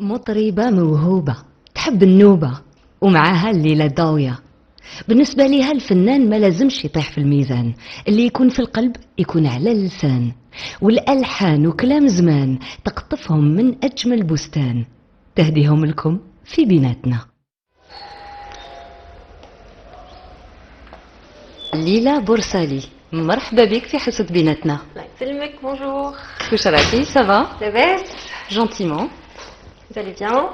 مطربة موهوبة تحب النوبة ومعاها الليلة ضاوية. بالنسبة ليها الفنان ما لازمش يطيح في الميزان، اللي يكون في القلب يكون على اللسان، والألحان وكلام زمان تقطفهم من أجمل بستان، تهديهم لكم في بيناتنا. ليلى بورسالي، مرحبا بك في حصة بيناتنا. الله يسلمك. بونجور. كيفاش راكي؟ سافا؟ لاباس؟ جونتيمون. Vous allez bien?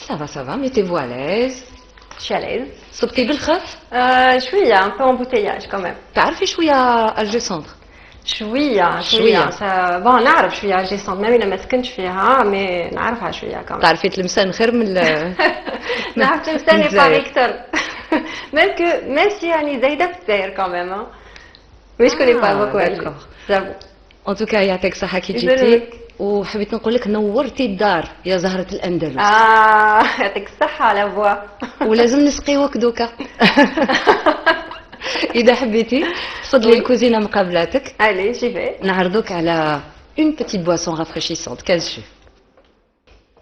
Ça va, mettez-vous à l'aise. Je suis à l'aise. صبتي بالخف؟ شوية un peu embouteillage quand même. تعرفي شوية الجي سونتر؟ شوية بون نعرف شوية الجي سونتر ميم إلا ما سكنتش فيها مي نعرفها شوية كمان. تعرفي تلمسان خير من نعرف تلمسان يبقى أكثر. même si راني زايدة في الجزائر quand même. Mais je connais pas beaucoup Alger. J'avoue. En tout cas يعطيك الصحة كي جيتي، وحبيت نقول لك نورتي الدار يا زهرة الأندلس. يعطيك الصحة على بوا. ولازم نسقيوك دوكا. إذا حبيتي تفضلي الكوزينة مقابلاتك. Allez, j'y vais. نعرضوك على une petite boisson rafraîchissante 15 jus.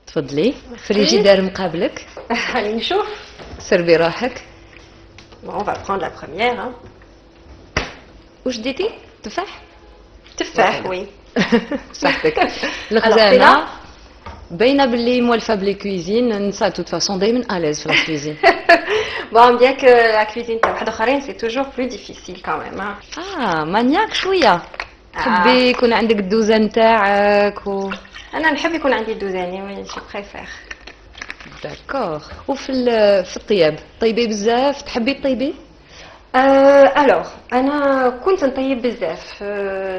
تفضلي فريجيدار مقابلك. خليني نشوف. سربي روحك. Bon, on va prendre la première. Hein. وش ديتي؟ تفاح؟ تفاح وي. صحتك. الخزانة باينة باللي موالفة بلي كويزين، النساء توت فاسون دايما ألاز في الكويزين. Bon, bien que la cuisine تاع واحد اخرين c'est toujours plus difficile quand même. مانياك شوية. تحبي يكون عندك الدوزة نتاعك أنا نحب يكون عندي دوزاني وي جو بريفير. داكوغ. وفي الطياب طيبي بزاف؟ تحبي تطيبي؟ alors أنا كنت نطيب بزاف.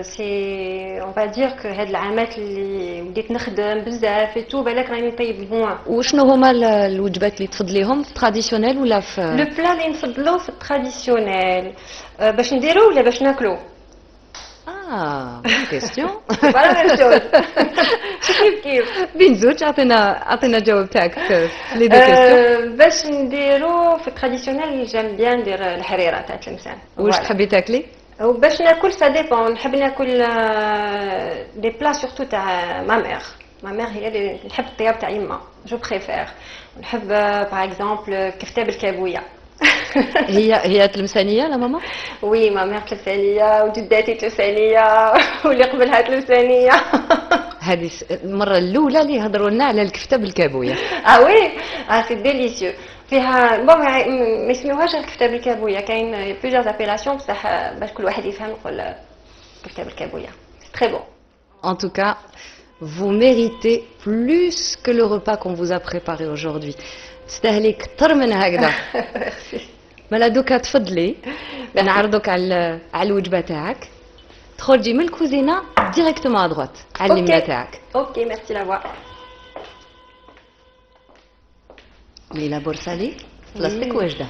سي اون با دير كو هاد العامات اللي بديت نخدم بزاف تو بالك راني نطيب موان. وشنو هما الوجبات اللي تفضليهم، تراديسيونيل ولا في لو بلا اللي نفضلو في التراديسيونيل باش نديرو ولا باش ناكلو؟ بون كيستيون. فوالا ميم شوز. كيف بين زوج عطينا الجواب تاعك في لي دو كيستيون. باش نديرو في التراديسيونيل جيم بيان ندير الحريره تاع تلمسان. واش تحبي تاكلي؟ وباش ناكل سا ديبون، نحب ناكل دي بلا سورتو تاع ما مير هي اللي نحب الطياب تاع يما جو بريفير. نحب باغ اكزومبل كفته بالكابويه. هي تلمسانيه لا ماما؟ وي ما مير تلمسانيه وجداتي تلمسانيه واللي قبلها تلمسانيه. هذه المره الاولى اللي هضروا لنا على الكفته بالكابويه. وي سي ديليسيو. فيها بون ما يسميوهاش الكفته بالكابويه، كاين بليزيور ابيلاسيون بصح باش كل واحد يفهم نقول كفته بالكابويه. سي تري بون. En tout cas, vous méritez plus que le repas qu'on vous a préparé aujourd'hui. تستاهلي كثر من هكذا. مالا دوكا تفضلي نعرضك على الوجبه تاعك. تخرجي من الكوزينه ديريكتومون ا دروات على اليمين تاعك. اوكي ميرسي لا فوا. ليلى بورسالي بلاستيك واجده.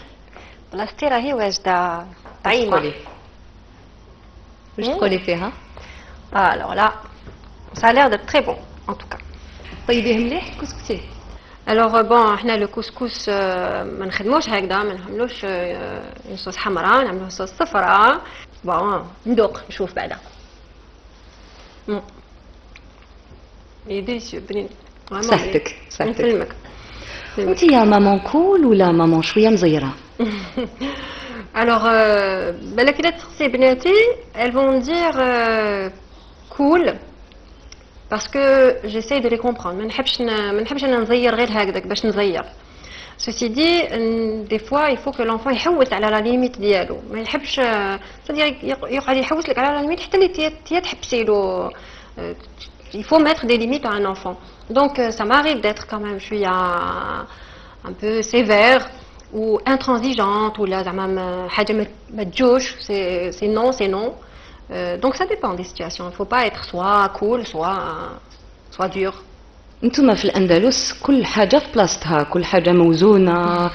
بلاستي راهي واجده طعيمه. واش تقولي فيها؟ alors là ça a l'air d'être très bon en tout cas. طيبيه مليح كسكسي. alors bon احنا لو كسكس ما نخدموش هكذا، ما نعملوش صوص حمراء، نعملوه صوص صفراء. بون ندوق نشوف بعدا. ديليسيو بنين. صحتك. نسلمك. انت يا مامون كول ولا مامون شويه مزيره؟ alors بالك الا تخصي بناتي elles vont dire cool parce que j'essaie de les comprendre. ما نحبش انا نزير غير هكذاك باش نزير. ceci dit des fois il faut que l'enfant يحوس على لا ليميت ديالو، ما يحبش يقعد يحوس لك على لا ليميت حتى اللي تحبسي له. il faut mettre des limites à un enfant. donc ça m'arrive d'être quand même شويه un peu sévère ou intransigeante ولا زعما حاجه ما تجوش. c'est non. donc ça dépend des situations. Il faut pas être soit cool soit dur. انتم في الأندلس كل حاجة في بلاصتها، كل حاجة موزونة.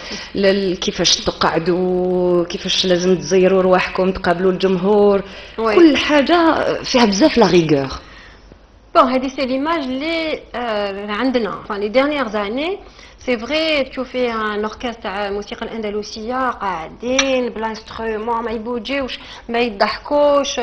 كيفاش تقعدوا، كيفاش لازم تزيروا رواحكم تقابلوا الجمهور. كل حاجة فيها بزاف لا ريغور. Bon, هذه c'est l'image اللي عندنا. Enfin les dernières années سي فري تشوفي ان اوركستر تاع الموسيقى الاندلسيه قاعدين بلا انسترومون ما يبوجيوش ما يضحكوش.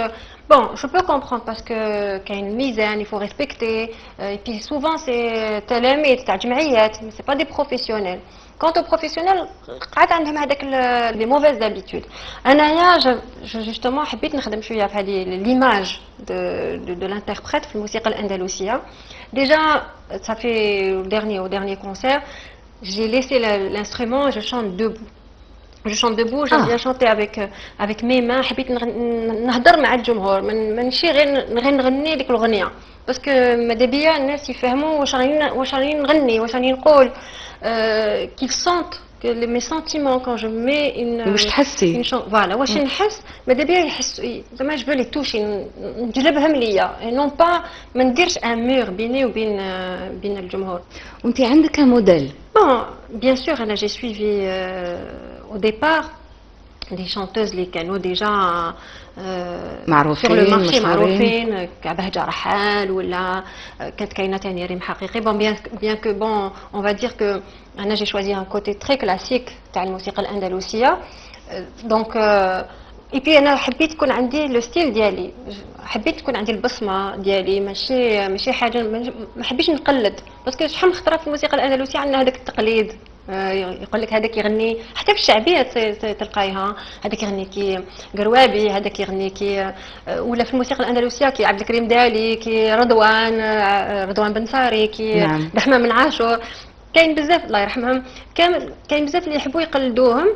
Bon, je peux comprendre parce que qu'il y a une mise, il faut respecter. Et puis souvent c'est تلاميذ تاع جمعيات, mais c'est pas des professionnels. Quant aux professionnels, قاعد عندهم هذاك les mauvaises habitudes. انايا justement حبيت نخدم شويه في هذه l'image de l'interprète في الموسيقى الاندلسيه. Déjà, ça fait au dernier concert, j'ai laissé l'instrument et je chante debout. Je chante debout, j'aime bien chanter avec mes mains. حبيت نهضر مع الجمهور ماشي غير نغني ديك الأغنية. Parce que ماذا بيا الناس يفهموا واش راني نغني واش راني نقول. Qu'ils sentent que mes sentiments quand je mets واش تحسي voilà واش نحس ماذا بيا يحسوا زعما جو لي توشي نجلبهم ليا نون با ما نديرش ان مور بيني وبين الجمهور. وانت عندك موديل؟ Bon, bien sûr, j'ai suivi au départ des chanteuses les canaux déjà sur le marché معروفين كبهجة رحال ولا كانت كاينة تاني ريم حقيقي. Bon, bien que bon, on va dire que أنا j'ai choisi un côté très classique تاع الموسيقى الأندلسية. Donc et puis انا حبيت تكون عندي لو ستيل ديالي, حبيت تكون عندي البصمه ديالي ماشي حاجه ما حبيتش نقلد. باسكو شحال من خطره في الموسيقى الاندلسيه عندنا هذاك التقليد, يقول لك هذاك يغني حتى في الشعبيه تلقايها هذاك يغني كي قروابي, هذاك يغني كي ولا في الموسيقى الاندلسيه كي عبد الكريم دالي, كي رضوان بن ساري, كي رحمه من عاشور. كاين بزاف الله يرحمهم, كاين بزاف اللي يحبوا يقلدوهم.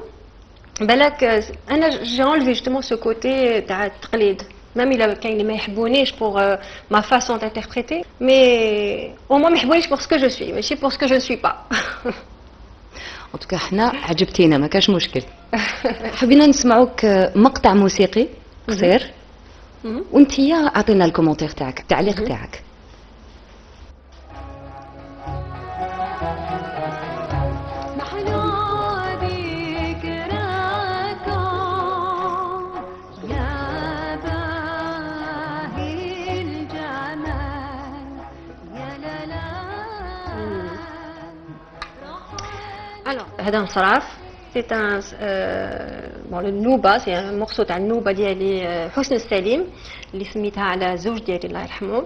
بالك انا جي انلفي جوستومون سو كوتي تاع التقليد, ميم الا كاين اللي ما يحبونيش بوغ ما فاسون تانتربريتي, مي او ما يحبونيش بوغ سكو جو سوي ماشي بوغ سكو جو سوي با. ان توكا حنا عجبتينا ما كاش مشكل. حبينا نسمعوك مقطع موسيقي قصير وانتيا اعطينا الكومونتير تاعك, التعليق تاعك. هذا انصراف سي ان بون النوبه, سي ان مورسو تاع النوبه ديالي حسن السليم اللي سميتها على زوج ديالي الله يرحمه.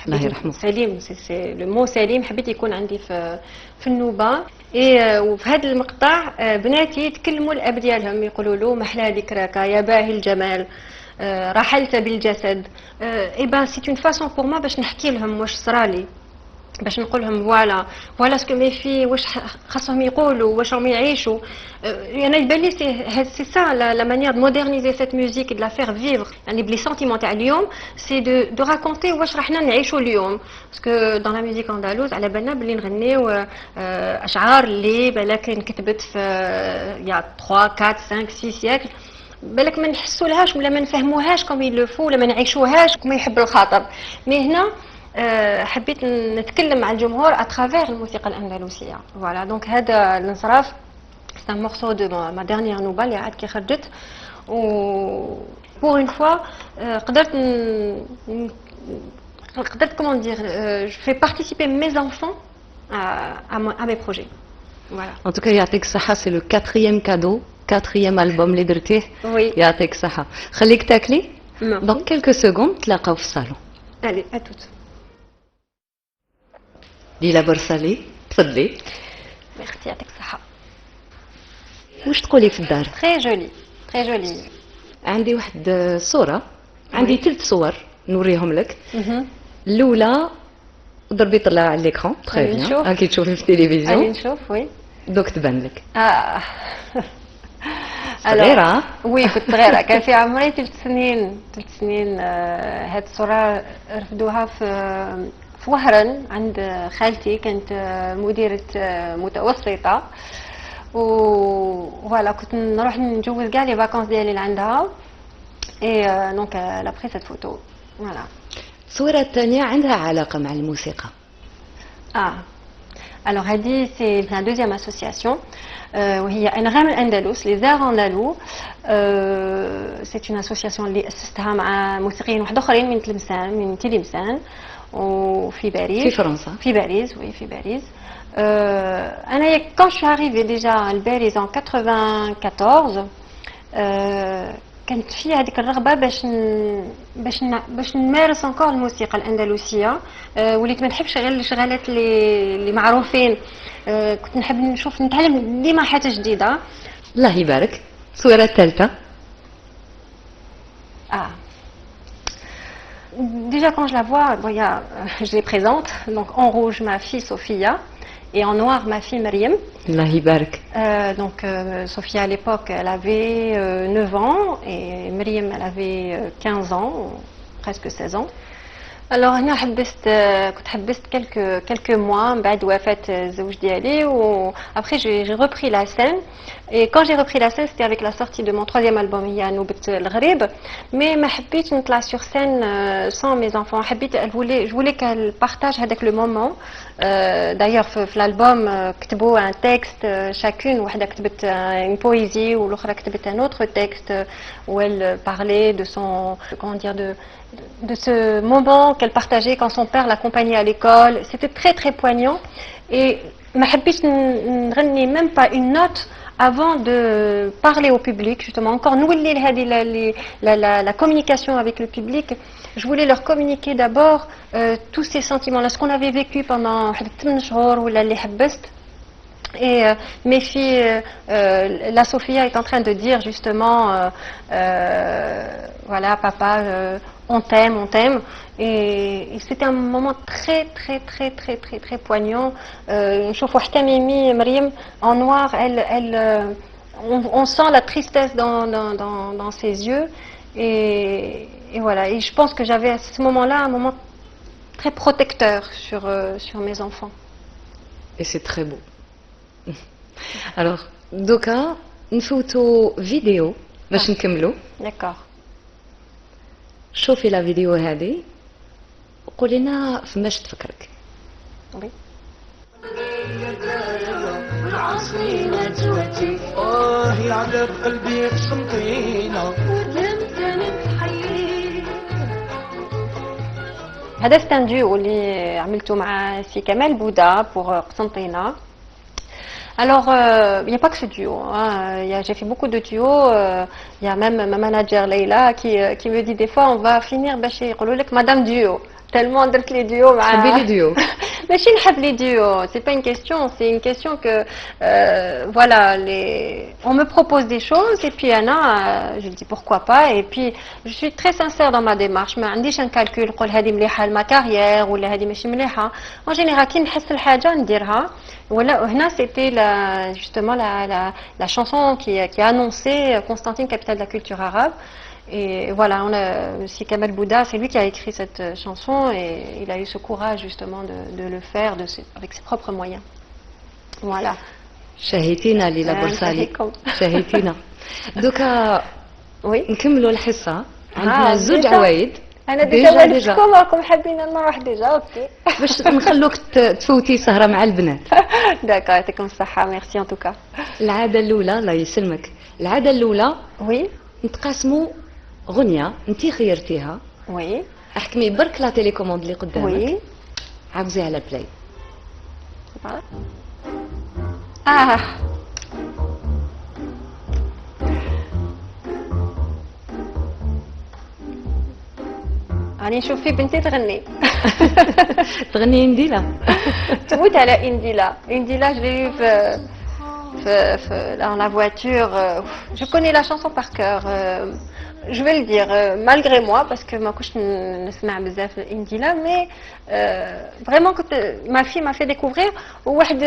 الله يرحمه سليم, سي لو مو سليم حبيت يكون عندي في النوبه. اي وفي هذا المقطع بناتي يتكلموا الاب ديالهم يقولوا له محلى ذكراك يا باهي الجمال, رحلت بالجسد. اي با سي اون فاسون بور ما باش نحكي لهم واش صرالي, باش نقول لهم فوالا سكو مي في واش خاصهم يقولوا واش راهم يعيشوا. انا يبان لي سي سا لا مانيير دو مودرنيزي سيت ميوزيك دو لا فير فيفر, يعني بلي سونتيمون تاع اليوم سي دو راكونتي واش راحنا نعيشوا اليوم. باسكو دون لا ميوزيك اندالوز على بالنا بلي نغنيو اشعار اللي بالك انكتبت في يا 3 4 5 6 سيكل, بالك ما نحسولهاش ولا ما نفهموهاش كوم يلو فو ولا ما نعيشوهاش كما يحب الخاطر. مي هنا حبيت نتكلم مع الجمهور اترافير الموسيقى الاندلسيه. فوالا دونك هذا الانصراف سي ان مورسو دو ما ديرنيير نوبه اللي عاد كي خرجت, و بور اون فوا قدرت كومون دير جو في بارتيسيبي مي زانفون à mes projets. Voilà. En tout cas, يعطيك الصحة, سي لو 4e cadeau, 4e album اللي درتيه. وي يعطيك الصحة. خليك تاكلي. دونك كيلكو سكوند تلاقاو في الصالون. الي اتوت. ليلى برسالي تفضلي. ميرسي يعطيك الصحة. واش تقولي في الدار؟ تري جولي تري جولي. عندي واحد الصورة, عندي 3 صور نوريهم لك. الأولى ضربي طلع على ليكرون تري بيان, راكي تشوفي في التلفزيون. غادي نشوف وي. دوك تبان لك. صغيرة؟ وي كنت صغيرة, كان في عمري 3 سنين. هاد الصورة رفدوها في وهران عند خالتي, كانت مديرة متوسطة, وفوالا كنت نروح نجوز كاع لي فاكونس ديالي اللي عندها. اي دونك لا بري سيت فوتو فوالا. الصورة الثانية عندها علاقة مع الموسيقى. Alors هذه c'est la deuxième association وهي أنغام الأندلس les arts andalous. c'est une association اللي أسستها مع موسيقيين واحد آخرين من تلمسان, من تلمسان, وفي باريس. في فرنسا. في باريس oui في باريس. أنا quand je suis arrivée déjà à Paris en 94 كانت في هذيك الرغبة باش نمارس encore الموسيقى الأندلسية. وليت ما نحبش غير الشغالات اللي معروفين. كنت نحب نتعلم ديما حاجة جديدة. الله يبارك. الصورة الثالثة. Déjà quand je la vois, bon, je les présente. Donc en rouge ma fille Sophia et en noir ma fille Mariam. الله يبارك. Donc Sophia à l'époque elle avait 9 ans et Mariam elle avait 15 ans, presque 16 ans. Alors هنا كنت حبست quelques mois بعد وفاة الزوج ديالي و après j'ai repris la scène. Et quand j'ai repris la scène, c'était avec la sortie de mon troisième album, il y a Noubet el-Gharib. Mais ma habite نطلع sur scène sans mes enfants. Je voulais qu'elle partage avec le moment. D'ailleurs, في l'album, كتبوا un texte chacune. وحدة كتبت une poésie ou l'autre كتبت un autre texte où elle parlait de son, comment dire, de ce moment qu'elle partageait quand son père l'accompagnait à l'école. C'était très très poignant. Et ma habite نغني même pas une note avant de parler au public, justement, encore nous la communication avec le public. Je voulais leur communiquer d'abord tous ces sentiments-là, ce qu'on avait vécu pendant 8 jours ou les habest. Et mes filles, la Sophia est en train de dire justement, voilà, papa, on t'aime, on t'aime. Et c'était un moment très très très très très très poignant. نشوف وحتى ميمي مريم en noir, on sent la tristesse dans ses yeux. Et voilà. Et je pense que j'avais à ce moment-là un moment très protecteur sur mes enfants. Et c'est très beau. Alors, دوكا نفوتو فيديو باش نكملو. D'accord. شوفي لا فيديو هذه وقولي لنا فماش تفكرك. Oui. على قلبي قسمطينة هذا c'est un duo اللي عملته مع سي كمال بودا pour قسنطينة. Alors, il n'y a pas que ce duo. Hein. J'ai fait beaucoup de duos. Il y a même ma manager Leila qui me dit des fois on va finir chez Madame Duo. Tellement d'être les duos. تحبي les duos. Mais je n'aime les duos. C'est pas une question. C'est une question que voilà, on me propose des choses et puis Anna, je dis pourquoi pas. Et puis je suis très sincère dans ma démarche. Mais عنديش un calcul. قول هذه مليحة ma carrière ولا هذه ماشي مليحة. En général, كي نحس الحاجة نديرها. Voilà, c'était justement la chanson qui a annoncé Constantine, capitale de la culture arabe. Et voilà, si Kamal Bouddha, c'est lui qui a écrit cette chanson et il a eu ce courage justement de le faire avec ses propres moyens. Voilà. شهيتينا ليلى بورسالي. شهيتينا. دوكا نكملوا الحصة. عندنا زوج عوايد. أنا ديجا راكم حابين نروح ديجا أوكي. باش نخلوك تفوتي سهرة مع البنات. داكا يعطيكم الصحة ميرسي ان توكا. العادة الأولى الله يسلمك. العادة الأولى وي نتقاسموا غنية انتي خيرتيها. وي احكمي برك لا تيليكوموند اللي قدامك. وي عاوزي على بلاي. راني نشوف في بنتي تغني. تغني انديلا. تموت على انديلا je l'ai eu dans la voiture. Je connais la chanson par cœur. Je vais le dire malgré moi parce que ما كنتش نسمع بزاف انديلا mais vraiment ma fille m'a fait découvrir. وواحد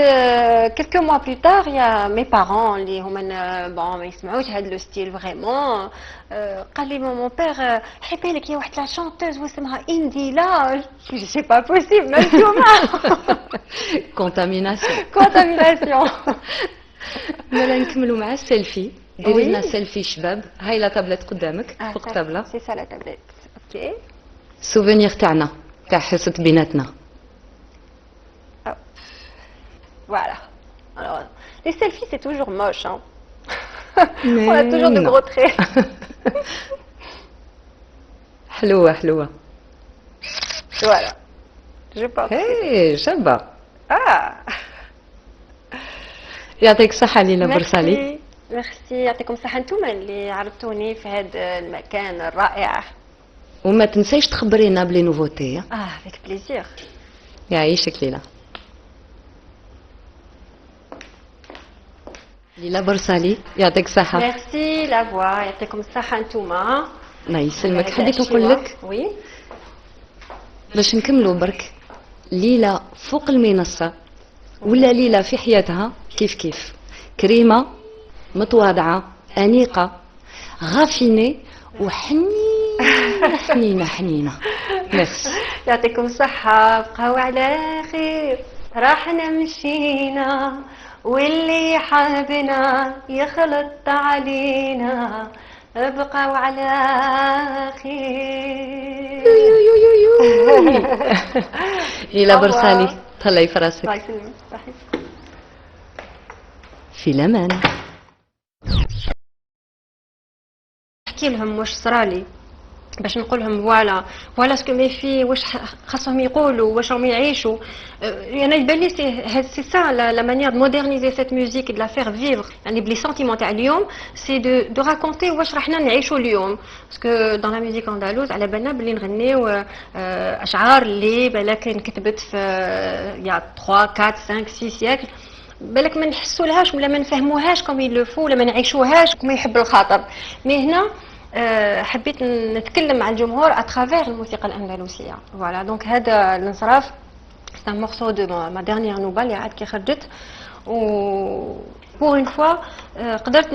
quelques mois plus tard il y a mes parents اللي هما bon ما يسمعوش هذا le style vraiment. قال لي mon père حيبي لك يا واحد لا chanteuse واسمها انديلا. C'est pas possible même toi. Contamination. مالا نكملوا مع السيلفي. ديري لنا سيلفي شباب. هاي لا تابلت قدامك فوق الطابله. سي سا لا تابلت. اوكي. سوفينير تاعنا تاع حصه بيناتنا. Voilà. Alors, les selfies c'est toujours moche hein. On a toujours de gros traits. حلوه حلوه. Voilà. Je pense. هي شابة. Ah. يعطيك الصحة ليلى برسالي. ميرسي يعطيكم الصحة انتوما اللي عرفتوني في هذا المكان الرائع. وما تنسيش تخبرينا بلي نوفوتي. avec plaisir. يعيشك ليلى. ليلى برسالي يعطيك الصحة. ميرسي لا فوا يعطيكم الصحة انتوما. الله يسلمك. حبيت نقول لك وي باش نكملوا برك ليلى فوق المنصة ولا ليلى في حياتها كيف كريمة متواضعة أنيقة غافينة وحنينة حنينة. ميرسي. يعطيكم الصحة بقاو على خير راحنا مشينا واللي حابنا يخلط علينا بقاو على خير. ليلى برسالي تهلاي في راسك. الله يسلمك. صحيح. في الأمان. نحكي لهم واش صرالي باش نقول لهم فوالا سكو مي في واش خاصهم يقولوا واش راهم يعيشوا. انا يبان لي سي سا لا مانيير دو مودرنيزي سيت ميوزيك دو لا فير فيفر يعني بلي سونتيمون تاع اليوم سي دو راكونتي واش راحنا نعيشوا اليوم باسكو دون لا ميوزيك اندالوز على بالنا بلي نغنيو اشعار اللي بالك انكتبت في يا 3 4 5 6 سيكل بالك ما نحسولهاش ولا ما نفهموهاش كوم يلو فو ولا ما نعيشوهاش كما يحب الخاطر. مي هنا حبيت نتكلم مع الجمهور اترافير الموسيقى الاندلسيه. فوالا دونك هذا الانصراف سي ان مورسو دو ما ديرنيير نوبا اللي عاد كي خرجت و بور اون فوا قدرت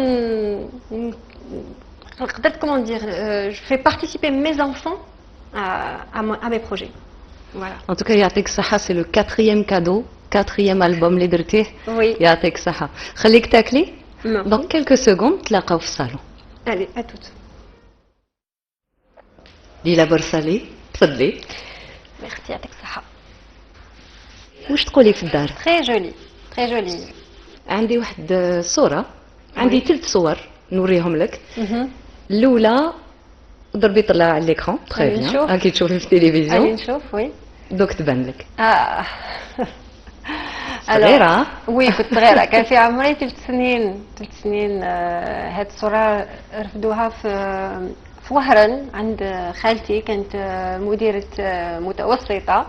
كومون دير جو في بارتيسيبي مي زانفون à mes projets. Voilà. En tout cas يعطيك الصحة. سي لو 4e كادو 4e ألبوم اللي درتيه. Oui. يعطيك الصحة. خليك تاكلي. Merci. دونك كيلكو سكوند تلاقاو في الصالون. Allez, à toutes. ليلى برسالي تفضلي. Merci يعطيك الصحة. واش تقولي في الدار؟ Très joli, très joli. عندي واحد صورة. عندي 3 صور نوريهم لك. Mhm. الأولى ضربي طلع على الإكران. تخي غادي بيان. نشوف. راكي تشوفي في غادي التلفزيون. نشوف وي. دوك تبان لك. صغيرة. صغيرة. وي كنت صغيرة كان في عمري 3 سنين. 3 سنين هاد الصورة رفدوها في وهران عند خالتي كانت مديرة متوسطة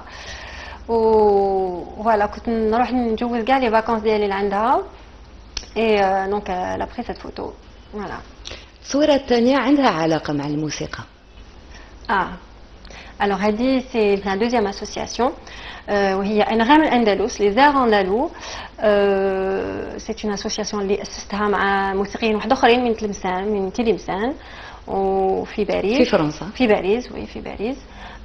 و فوالا كنت نروح نجوز كاع لي فاكونس ديالي لعندها اي دونك لا بري سيت فوتو فوالا. الصورة الثانية عندها علاقة مع الموسيقى. Ah, alors Hadi, c'est la deuxième association. وهي أنغام الأندلس les arts andalous. C'est une association اللي أسستها مع موسيقيين واحد آخرين من تلمسان من تلمسان وفي باريس. في فرنسا. في باريس oui في باريس.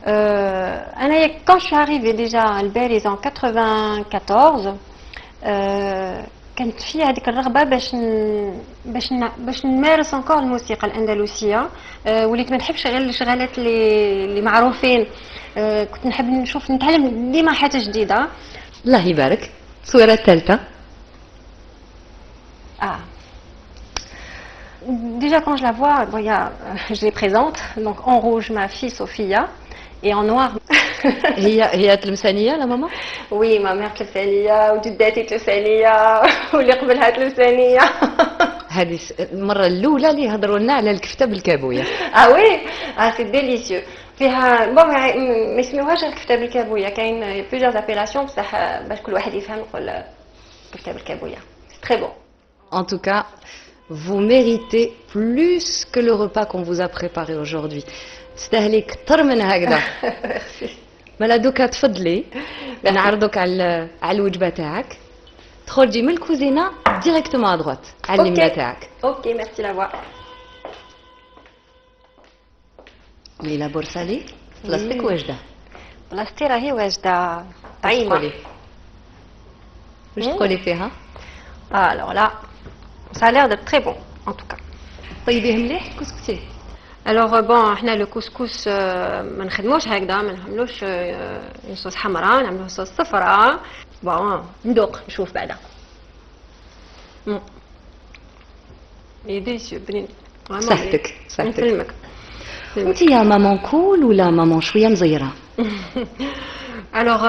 أنا quand je suis arrivée déjà à Paris en 94 كانت في هذيك الرغبه باش نمارس انكور الموسيقى الاندلسيه. وليت ما نحبش غير الشغالات اللي معروفين. كنت نحب نتعلم ديما حاجه جديده. الله يبارك. الصورة الثالثة. Déjà quand je la vois, bon, je les présente. Donc en rouge ma fille Sophia et en noir. هي تلمسانية لا ماما؟ وي ما مير تلمسانية وجداتي تلمسانية واللي قبلها تلمسانية. هذه المرة الأولى اللي هضروا لنا على الكفتة بالكابوية. وي سي ديليسيو. فيها بون ما يسميوهاش الكفتة بالكابوية كاين بليزيور ابيلاسيون بصح باش كل واحد يفهم نقول كفتة بالكابوية. سي تري بون. En tout cas, vous méritez plus que le repas qu'on vous a préparé aujourd'hui. تستاهلي كثر من هكذا. مالا دوكا تفضلي نعرضك على الوجبه تاعك. تخرجي من الكوزينه ديريكتومون ا دروات على اليمنى تاعك. اوكي ميرسي لا فوا. ليلى بورسالي بلاصتك واجده. بلاصتي راهي واجده طعيمه. واش تقولي فيها؟ alors là ça a l'air d'être très bon en tout cas. طيبيه مليح كسكسيه. Alors bon احنا لو كسكس ما نخدموش هكذا ما نعملوش صوص حمراء نعملوه صوص صفراء. بون ندوق نشوف بعدا. ديليسيو بنين. صحتك صحتك. نسلمك. انت يا مامان كول ولا مامان شويه مزيره؟ Alors,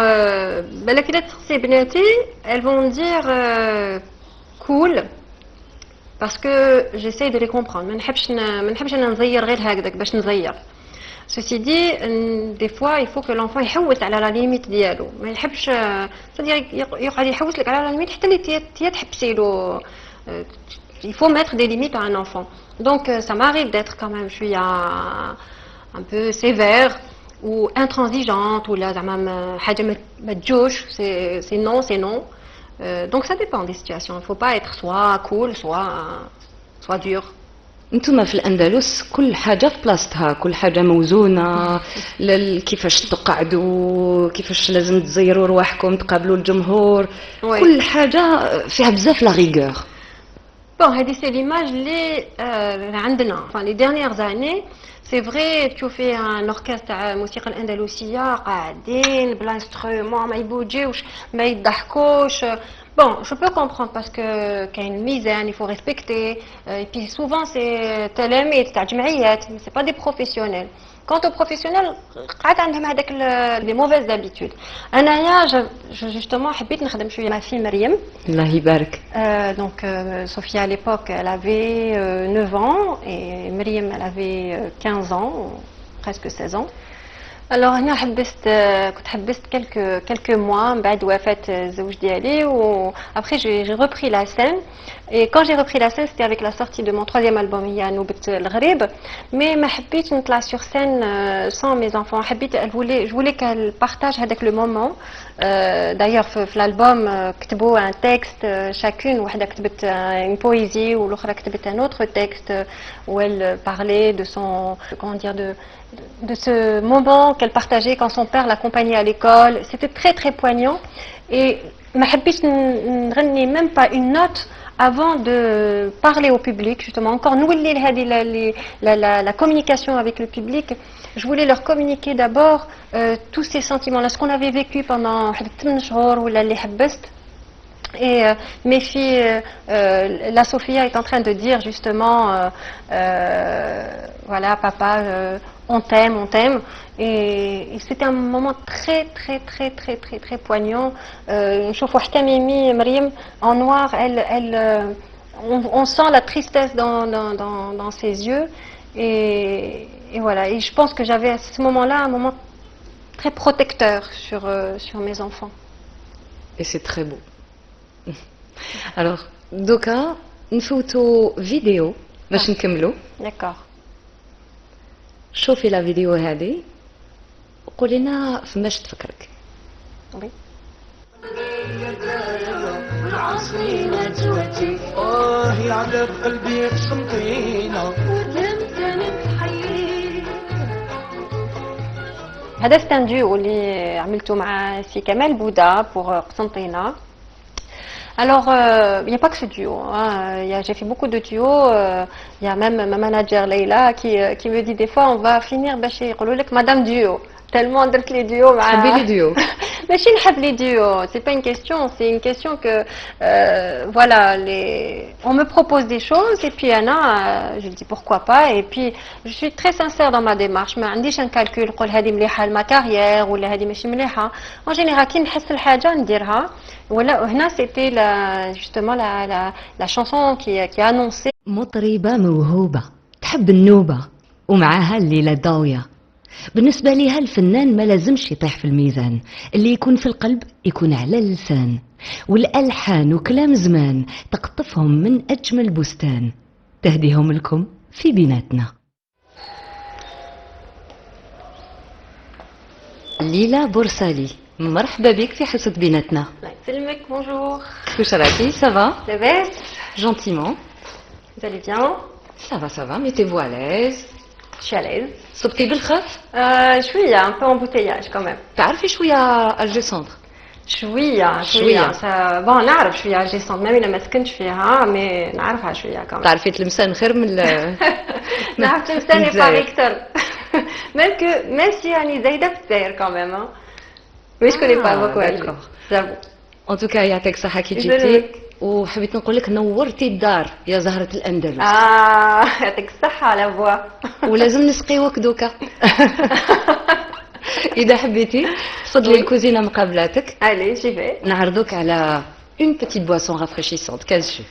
بالك إلا تخصي بناتي, elles vont dire cool parce que j'essaie de les comprendre. ما نحبش أنا نزير غير هكذاك باش نزير. Ceci dit, des fois, il faut que l'enfant يحوس على la limite ديالو. ما يحبش c'est-à-dire يقعد يحوس لك على la limite حتى اللي تحبسي له. Il faut mettre des limites à un enfant. Donc, ça m'arrive d'être quand même, je suis un peu sévère ou intransigeante ou là, c'est non, c'est non. Donc, ça dépend des situations. Il ne faut pas être soit cool, soit dur. انتم في الأندلس كل حاجة في بلاصتها، كل حاجة موزونة، كيفاش تقعدوا، كيفاش لازم تزيروا رواحكم تقابلوا الجمهور، كل حاجة فيها بزاف لا ريغور. Bon, c'est l'image les dernières années. C'est vrai, tu fais un orchestre تاع موسيقى الأندلسية قاعدين بلا instrument ما يبوجيوش ما يضحكوش. Bon, je peux comprendre parce que qu'il y a une misère, il faut respecter. Et puis souvent c'est تلاميذ تاع جمعيات, mais c'est pas des professionnels. Quant aux professionnels, قاعد عندهم هذاك les mauvaises habitudes. أنايا justement حبيت نخدم شوية مع في مريم. الله يبارك. Donc Sophia à l'époque elle avait 9 ans et Myriam elle avait 15 ans, presque 16 ans. Alors هنا كنت حبست quelques mois بعد وفاة الزوج ديالي و après j'ai repris la scène. Et quand j'ai repris la scène, c'était avec la sortie de mon troisième album, il y a Noubet el-Ghrib. Mais ma habite نطلع sur scène sans mes enfants. Je voulais qu'elle partage avec le moment. D'ailleurs, في l'album, كتبوا un texte chacune. وحدة كتبت une poésie ou l'autre كتبت un autre texte où elle parlait de son, comment dire, de ce moment qu'elle partageait quand son père l'accompagnait à l'école. C'était très très poignant. Et ma habite نغني même pas une note avant de parler au public, justement, encore nous la communication avec le public. Je voulais leur communiquer d'abord tous ces sentiments-là, ce qu'on avait vécu pendant 8 jours ou les habest. Et mes filles, la Sophia est en train de dire justement, voilà, papa, on t'aime, on t'aime. Et c'était un moment très très très très très très poignant. نشوفوا حتى ميمي مريم en noir, on sent la tristesse dans ses yeux. Et voilà. Et je pense que j'avais à ce moment-là un moment très protecteur sur mes enfants. Et c'est très beau. Alors, دوكا نفوتوا فيديو باش نكملوا. D'accord. شوفي لا فيديو هذه وقولي لنا فماش تفكرك. Oui. العصري نجوتي على قلبي قسمتينا هذا c'est un duo اللي عملته مع سي كمال بودا pour قسنطينة. Alors, il n'y a pas que ce duo. Hein. J'ai fait beaucoup de duos. Il y a même ma manager Leila qui me dit des fois on va finir chez Madame Duo. Tellement d'être les duos. حبي les duos. Mais je n'aime les duos. C'est pas une question. C'est une question que voilà, on me propose des choses et puis Anna, je dis pourquoi pas. Et puis je suis très sincère dans ma démarche. Mais عنديش un calcul. قول هذه مليحة ma carrière ولا هذه ماشي مليحة. En général, كي نحس الحاجة نديرها. Voilà, هنا c'était justement la chanson qui a annoncé. مطربة موهوبة تحب النوبة ومعاها الليلة ضاوية. بالنسبة ليها الفنان ما لازمش يطيح في الميزان، اللي يكون في القلب يكون على اللسان، والألحان وكلام زمان تقطفهم من أجمل بستان، تهديهم لكم في بيناتنا. ليلى بورسالي، مرحبا بك في حصة بيناتنا. يسلمك. بونجور. كيفاش راكي؟ سافا؟ لاباس؟ جونتيمون. Vous allez bien? Ça va, mettez-vous à l'aise. Je suis à l'aise. صبتي بالخف؟ شوية, un peu embouteillage quand même. تعرفي شوية الجي سونتر؟ شوية. بون نعرف شوية الجي سونتر، ميم إلا ما سكنتش فيها مي نعرفها شوية كمان. تعرفي تلمسان خير من نعرف تلمسان يبقى أكثر. même si يعني زايدة في الجزائر quand même. Mais je connais pas beaucoup elle. J'avoue. En tout cas يعطيك الصحة كي جيتي. وحبيت نقول لك نورتي الدار يا زهرة الأندلس. يعطيك الصحة على بوا. ولازم نسقيوك دوكا. اذا حبيتي تفضلي الكوزينه مقابلاتك. Allez, j'y vais. نعرضوك على اون بيتيت بواسون رافريشيسونت كاس جو.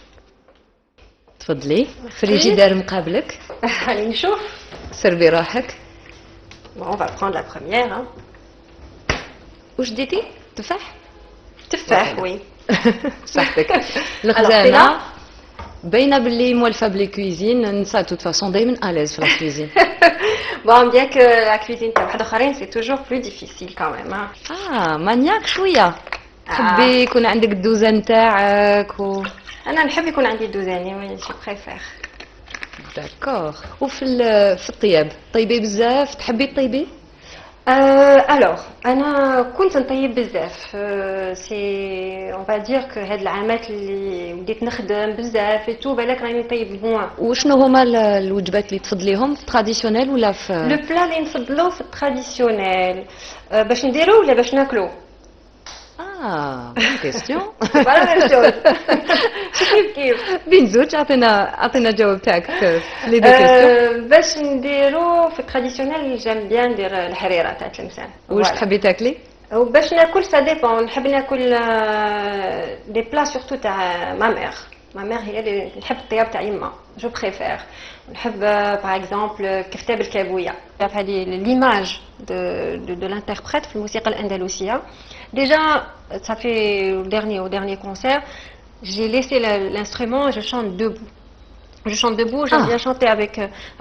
تفضلي فريجيدار مقابلك. Allez, نشوف. سربي روحك. Bon, on va prendre la première. Hein. واش ديتي تفاح؟ تفاح oui. صحتك. Alors, الخزانه باينه باللي موالفه بلي كويزين. النساء توت فاسون دائما اليز في الكويزين. Bon, bien que la cuisine تاع واحد اخرين c'est toujours plus difficile quand même. Hein. مانياك شويه. تحبي يكون عندك الدوزه تاعك انا نحب يكون عندي دوزاني وي جو بريفير. داكوغ. وفي في الطياب طيبي بزاف؟ تحبي تطيبي؟ الوغ انا كنت نطيب بزاف. سي اون فا دير كو هاد العامات اللي بديت نخدم بزاف اي تو بالك راني نطيب موان. وشنو هما الوجبات اللي تفضليهم تراديسيونيل ولا في لو بلا اللي نفضلو في التراديسيونيل باش نديرو ولا باش ناكلو؟ بون كيستيون. فوالا ميم شوز. كيف بين زوج عطينا الجواب تاعك في لي دو كيستيون. باش نديرو في التراديسيونيل جيم بيان ندير الحريره تاع تلمسان. واش تحبي تاكلي؟ وباش ناكل سا ديبون نحب ناكل دي بلا سورتو تاع ما مير. ما مير هي اللي نحب الطياب تاع يما جو بريفير. نحب باغ اكزومبل كفتاب الكابويه. هذه ليماج دو لانتربريت في الموسيقى الاندلسيه. Déjà, ça fait au dernier concert, j'ai laissé l'instrument et je chante debout. Je chante debout, j'aime bien chanter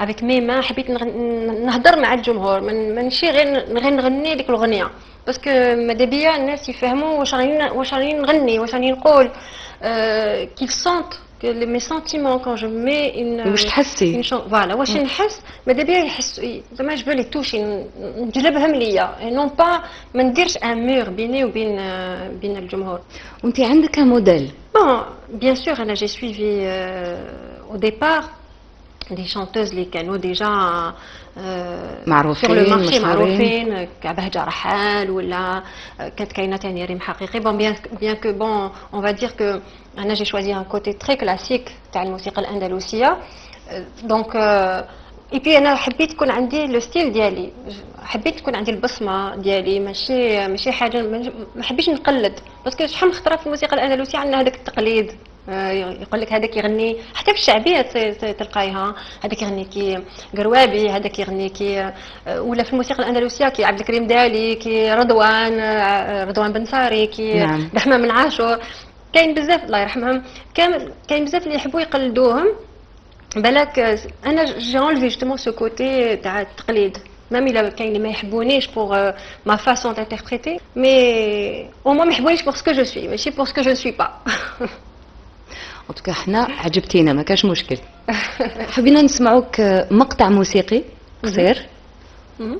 avec mes mains. حبيت نهضر مع الجمهور ماشي غير نغني ديك الأغنية. باسكو ماذا بيا الناس يفهموا واش راني نغني واش راني نقول. qu'ils sentent que mes sentiments quand je mets واش تحسي؟ فوالا واش نحس ماذا بيا يحس زعما جو لي توشي نجلبهم ليا نون با ما نديرش ان مور بيني وبين الجمهور. وانت عندك موديل؟ بون بيان سور انا جي سويفي au départ des chanteuses اللي كانوا ديجا معروفين sur le marché معروفين كبهجة رحال ولا كانت كاينه ثاني ريم حقيقي. بون بيان كو بون اون فا دير كو انا جي شوازي ان كوتي تري كلاسيك تاع الموسيقى الاندلسيه. دونك اي بي انا حبيت تكون عندي لو ستيل ديالي. حبيت تكون عندي البصمه ديالي ماشي حاجه ما حبيتش نقلد. باسكو شحال من خطره في الموسيقى الاندلسيه عندنا هذاك التقليد. يقول لك هذاك يغني حتى في الشعبيه تلقايها هذاك يغني كي قروابي هذاك يغني كي ولا في الموسيقى الاندلسيه كي عبد الكريم دالي كي رضوان بن ساري كي رحمه من عاشور. كاين بزاف الله يرحمهم كاين بزاف اللي يحبوا يقلدوهم. بالك انا جي انلفي جوستومون سو كوتي تاع التقليد. même il a كاين اللي ما يحبونيش pour ma façon d'interpréter mais au moins ما يحبونيش pour ce que je suis ماشي pour ce que je ne suis pas. ان توكا حنا عجبتينا ما كاش مشكل. حبينا نسمعوك مقطع موسيقي قصير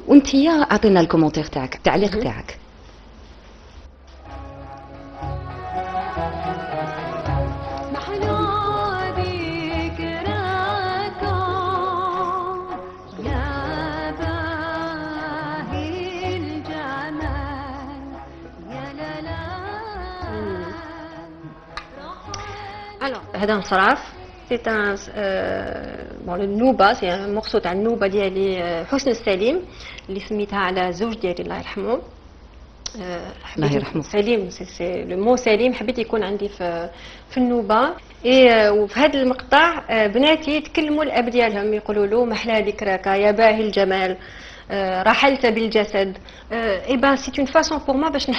وانتيا اعطينا الكومونتير تاعك التعليق تاعك. هذا انصراف سي ان بون النوبه سي ان مورسو تاع النوبه ديالي حسن السليم اللي سميتها على زوج ديالي الله يرحمه. الله يرحمه. سليم سي لو مو سليم حبيت يكون عندي في النوبه. اي وفي هذا المقطع بناتي يتكلموا الاب ديالهم يقولوا له محلى ذكراك يا باهي الجمال رحلت بالجسد. اي با سي اون فاسون بور ما باش